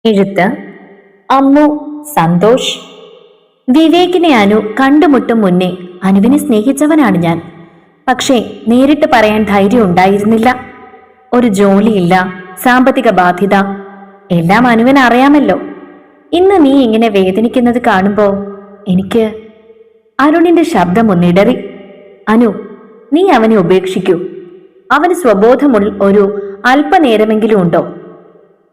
എഴുത്ത് അമ്മു സന്തോഷ്. വിവേകിനെ അനു കണ്ടുമുട്ടും മുന്നേ അനുവിനെ സ്നേഹിച്ചവനാണ് ഞാൻ. പക്ഷേ നേരിട്ട് പറയാൻ ധൈര്യം ഉണ്ടായിരുന്നില്ല. ഒരു ജോലിയില്ല, സാമ്പത്തിക ബാധ്യത, എല്ലാം അനുവിന് അറിയാമല്ലോ. ഇന്ന് നീ ഇങ്ങനെ വേദനിക്കുന്നത് കാണുമ്പോ എനിക്ക് അരുണിന്റെ ശബ്ദം ഒന്നിടറി. അനു, നീ അവനെ ഉപേക്ഷിക്കൂ. അവന് സ്വബോധമുള്ള ഒരു അല്പനേരമെങ്കിലും ഉണ്ടോ?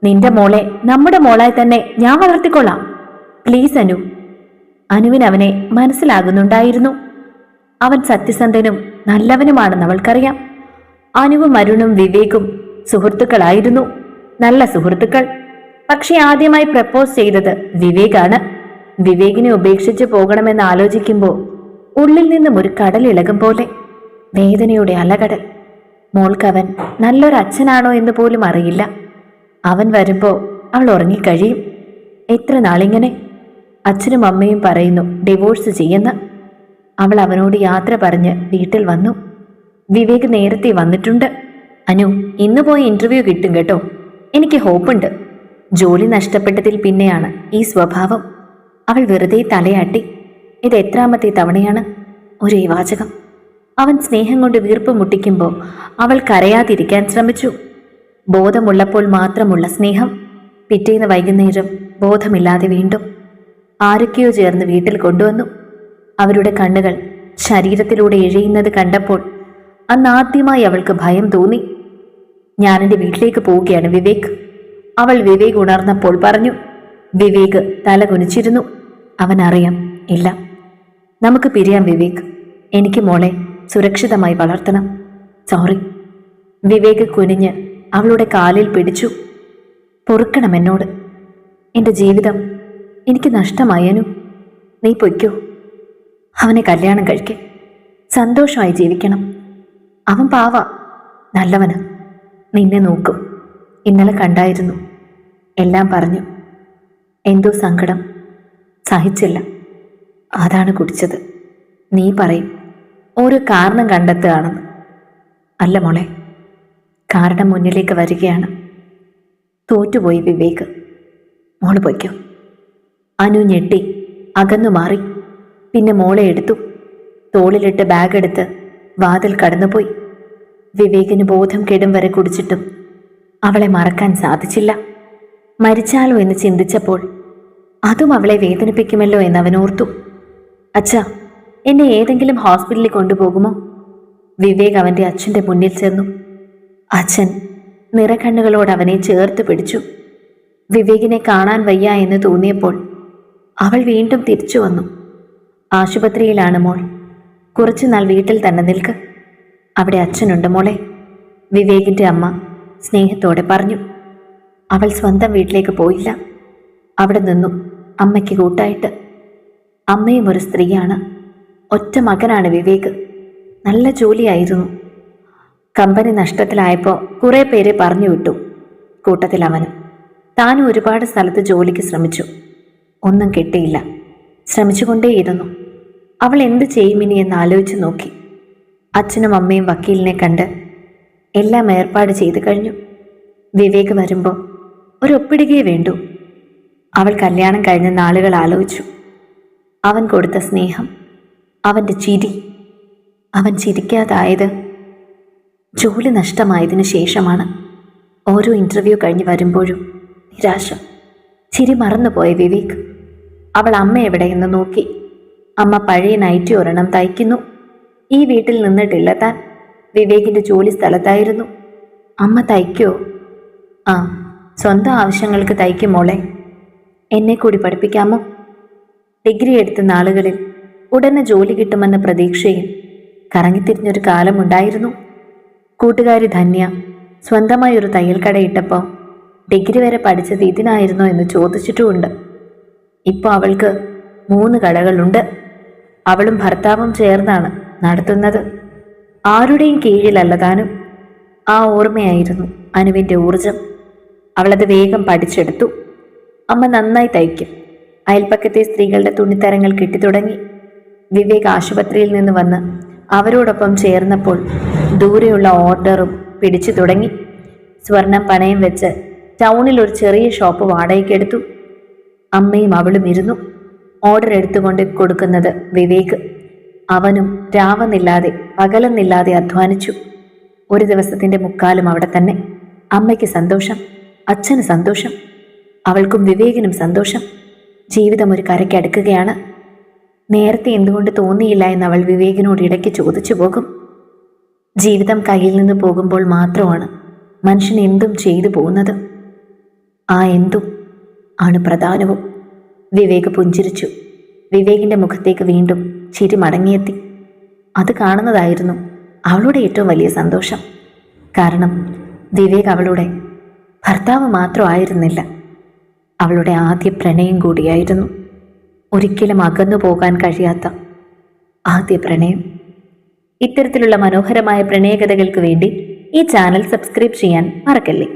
നിന്റെ മോളെ നമ്മുടെ മോളായി തന്നെ ഞാൻ വളർത്തിക്കൊള്ളാം. പ്ലീസ് അനു. അനുവിന് അവനെ മനസ്സിലാകുന്നുണ്ടായിരുന്നു. അവൻ സത്യസന്ധനും നല്ലവനുമാണെന്ന് അവൾക്കറിയാം. അനുവും അരുണും വിവേകും സുഹൃത്തുക്കളായിരുന്നു, നല്ല സുഹൃത്തുക്കൾ. പക്ഷെ ആദ്യമായി പ്രപ്പോസ് ചെയ്തത് വിവേകാണ്. വിവേകിനെ ഉപേക്ഷിച്ച് പോകണമെന്ന് ആലോചിക്കുമ്പോൾ ഉള്ളിൽ നിന്നും ഒരു കടലിളകും പോലെ, വേദനയുടെ അലകടൽ. മോൾക്കവൻ നല്ലൊരു അച്ഛനാണോ എന്ന് പോലും അറിയില്ല. അവൻ വരുമ്പോ അവൾ ഉറങ്ങിക്കഴിയും. എത്ര നാളിങ്ങനെ? അച്ഛനും അമ്മയും പറയുന്നു ഡിവോഴ്സ് ചെയ്യുന്ന. അവൾ അവനോട് യാത്ര പറഞ്ഞ് വീട്ടിൽ വന്നു. വിവേക് നേരത്തെ വന്നിട്ടുണ്ട്. അനു, ഇന്ന് പോയി ഇന്റർവ്യൂ കിട്ടും കേട്ടോ. എനിക്ക് ഹോപ്പുണ്ട്. ജോലി നഷ്ടപ്പെട്ടതിൽ പിന്നെയാണ് ഈ സ്വഭാവം. അവൾ വെറുതെ തലയാട്ടി. ഇത് എത്രാമത്തെ തവണയാണ് ഒരേ വാചകം. അവൻ സ്നേഹം കൊണ്ട് വീർപ്പ് മുട്ടിക്കുമ്പോൾ അവൾ കരയാതിരിക്കാൻ ശ്രമിച്ചു. ബോധമുള്ളപ്പോൾ മാത്രമുള്ള സ്നേഹം. പിറ്റേന്ന് വൈകുന്നേരം ബോധമില്ലാതെ വീണ്ടും ആരൊക്കെയോ ചേർന്ന് വീട്ടിൽ കൊണ്ടുവന്നു. അവരുടെ കണ്ണുകൾ ശരീരത്തിലൂടെ എഴയുന്നത് കണ്ടപ്പോൾ അന്നാദ്യമായി അവൾക്ക് ഭയം തോന്നി. ഞാനെന്റെ വീട്ടിലേക്ക് പോവുകയാണ് വിവേക്, അവൾ വിവേക് ഉണർന്നപ്പോൾ പറഞ്ഞു. വിവേക് തല കുനിച്ചിരുന്നു. അവനറിയാം, ഇല്ല, നമുക്ക് പിരിയാം വിവേക്. എനിക്ക് മോളെ സുരക്ഷിതമായി വളർത്തണം. സോറി. വിവേക് കുനിഞ്ഞ് അവളുടെ കാലിൽ പിടിച്ചു. പൊറുക്കണം എന്നോട്. എൻ്റെ ജീവിതം എനിക്ക് നഷ്ടമായനു. നീ പൊയ്ക്കോ. അവനെ കല്യാണം കഴിക്കേ, സന്തോഷമായി ജീവിക്കണം. അവൻ പാവ, നല്ലവന്, നിന്നെ നോക്കും. ഇന്നലെ കണ്ടായിരുന്നു, എല്ലാം പറഞ്ഞു. എന്തോ സങ്കടം, സഹിച്ചില്ല, അതാണ് കുടിച്ചത്. നീ പറയും ഓരോ കാരണം കണ്ടെത്തുകയാണെന്ന്. അല്ല മോളെ, കാരണം മുന്നിലേക്ക് വരികയാണ്. തോറ്റുപോയി വിവേക്, മോള് പൊയ്ക്കോ. അനു ഞെട്ടി അകന്നു മാറി. പിന്നെ മോളെ എടുത്തു, തോളിലിട്ട് ബാഗ് എടുത്ത് വാതിൽ കടന്നുപോയി. വിവേകിന് ബോധം കെടും വരെ കുടിച്ചിട്ടും അവളെ മറക്കാൻ സാധിച്ചില്ല. മരിച്ചാലോ എന്ന് ചിന്തിച്ചപ്പോൾ അതും അവളെ വേദനിപ്പിക്കുമല്ലോ എന്ന് അവനോർത്തു. അച്ഛാ, എന്നെ ഏതെങ്കിലും ഹോസ്പിറ്റലിൽ കൊണ്ടുപോകുമോ? വിവേക് അവൻ്റെ അച്ഛൻ്റെ മുന്നിൽ ചെന്നു. അച്ഛൻ നിറകണ്ണുകളോട് അവനെ ചേർത്ത് പിടിച്ചു. വിവേകിനെ കാണാൻ വയ്യ എന്ന് തോന്നിയപ്പോൾ അവൾ വീണ്ടും തിരിച്ചു വന്നു. ആശുപത്രിയിലാണ് മോൾ, കുറച്ചുനാൾ വീട്ടിൽ തന്നെ നിൽക്ക്. അവിടെ അച്ഛനുണ്ട് മോളെ, വിവേകിൻ്റെ അമ്മ സ്നേഹത്തോടെ പറഞ്ഞു. അവൾ സ്വന്തം വീട്ടിലേക്ക് പോയില്ല. അവിടെ നിന്നു അമ്മയ്ക്ക് കൂട്ടായിട്ട്. അമ്മയും ഒരു സ്ത്രീയാണ്. ഒറ്റ മകനാണ് വിവേക്. നല്ല ജോലിയായിരുന്നു. കമ്പനി നഷ്ടത്തിലായപ്പോൾ കുറേ പേരെ പറഞ്ഞു വിട്ടു, കൂട്ടത്തിൽ അവനും. താനും ഒരുപാട് സ്ഥലത്ത് ജോലിക്ക് ശ്രമിച്ചു, ഒന്നും കിട്ടിയില്ല. ശ്രമിച്ചുകൊണ്ടേയിരുന്നു. അവൾ എന്ത് ചെയ്യുമിനി എന്ന് ആലോചിച്ച് നോക്കി. അച്ഛനും അമ്മയും വക്കീലിനെ കണ്ട് എല്ലാം ഏർപ്പാട് ചെയ്തു കഴിഞ്ഞു. വിവേക് വരുമ്പോൾ ഒരു ഒപ്പിടുകയേ വേണ്ടു. അവൾ കല്യാണം കഴിഞ്ഞ നാളുകൾ ആലോചിച്ചു. അവൻ കൊടുത്ത സ്നേഹം, അവൻ്റെ ചിരി. അവൻ ചിരിക്കാതായത് ജോലി നഷ്ടമായതിനു ശേഷമാണ്. ഓരോ ഇൻ്റർവ്യൂ കഴിഞ്ഞ് വരുമ്പോഴും നിരാശ. ചിരി മറന്നുപോയ വിവേക്. അവൾ അമ്മ എവിടെയെന്ന് നോക്കി. അമ്മ പഴയ നൈറ്റി ഒരെണ്ണം തയ്ക്കുന്നു. ഈ വീട്ടിൽ നിന്നിട്ടില്ല താൻ. വിവേകിൻ്റെ ജോലി സ്ഥലത്തായിരുന്നു. അമ്മ തയ്ക്കോ? ആ, സ്വന്തം ആവശ്യങ്ങൾക്ക് തയ്ക്കും മോളെ. എന്നെ കൂടി പഠിപ്പിക്കാമോ? ഡിഗ്രി എടുത്ത നാളുകളിൽ ഉടനെ ജോലി കിട്ടുമെന്ന പ്രതീക്ഷയിൽ കറങ്ങിത്തിരിഞ്ഞൊരു കാലമുണ്ടായിരുന്നു. കൂട്ടുകാരി ധന്യ സ്വന്തമായി ഒരു തയ്യൽ കടയിട്ടപ്പോൾ ഡിഗ്രി വരെ പഠിച്ചത് ഇതിനായിരുന്നോ എന്ന് ചോദിച്ചിട്ടുമുണ്ട്. ഇപ്പോൾ അവൾക്ക് 3 കടകളുണ്ട്. അവളും ഭർത്താവും ചേർന്നാണ് നടത്തുന്നത്. ആരുടെയും കീഴിലല്ല താനും. ആ ഓർമ്മയായിരുന്നു അനുവിൻ്റെ ഊർജം. അവളത് വേഗം പഠിച്ചെടുത്തു. അമ്മ നന്നായി തയ്ക്കും. അയൽപ്പക്കത്തെ സ്ത്രീകളുടെ തുണിത്തരങ്ങൾ കിട്ടിത്തുടങ്ങി. വിവേക് ആശുപത്രിയിൽ നിന്ന് വന്ന് അവരോടൊപ്പം ചേർന്നപ്പോൾ ദൂരെയുള്ള ഓർഡറും പിടിച്ചു തുടങ്ങി. സ്വർണം പണയം വെച്ച് ടൗണിൽ ഒരു ചെറിയ ഷോപ്പ് വാടകയ്ക്കെടുത്തു. അമ്മയും അവളും ഇരുന്നു. ഓർഡർ എടുത്തുകൊണ്ട് കൊടുക്കുന്നത് വിവേക്. അവനും രാവെന്നില്ലാതെ പകലെന്നില്ലാതെ അധ്വാനിച്ചു. ഒരു ദിവസത്തിന്റെ മുക്കാലും അവിടെ തന്നെ. അമ്മയ്ക്ക് സന്തോഷം, അച്ഛന് സന്തോഷം, അവൾക്കും വിവേകിനും സന്തോഷം. ജീവിതം ഒരു കരയ്ക്കടുക്കുകയാണ്. നേരത്തെ എന്തുകൊണ്ട് തോന്നിയില്ല എന്ന് അവൾ വിവേകിനോട് ഇടയ്ക്ക് ചോദിച്ചു പോകും. ജീവിതം കയ്യിൽ നിന്ന് പോകുമ്പോൾ മാത്രമാണ് മനുഷ്യൻ എന്തും ചെയ്തു പോകുന്നത്. ആ എന്തും ആണ് പ്രധാനവും. വിവേക് പുഞ്ചിരിച്ചു. വിവേകിന്റെ മുഖത്തേക്ക് വീണ്ടും ചിരി മടങ്ങിയെത്തി. അത് കാണുന്നതായിരുന്നു അവളുടെ ഏറ്റവും വലിയ സന്തോഷം. കാരണം വിവേക് അവളുടെ ഭർത്താവ് മാത്രമായിരുന്നില്ല, അവളുടെ ആദ്യ പ്രണയം കൂടിയായിരുന്നു. ഒരിക്കലും അകന്നു പോകാൻ കഴിയാത്ത ആദ്യ പ്രണയം. ഇത്തരത്തിലുള്ള മനോഹരമായ പ്രണയകഥകൾക്ക് വേണ്ടി ഈ ചാനൽ സബ്സ്ക്രൈബ് ചെയ്യാൻ മറക്കല്ലേ.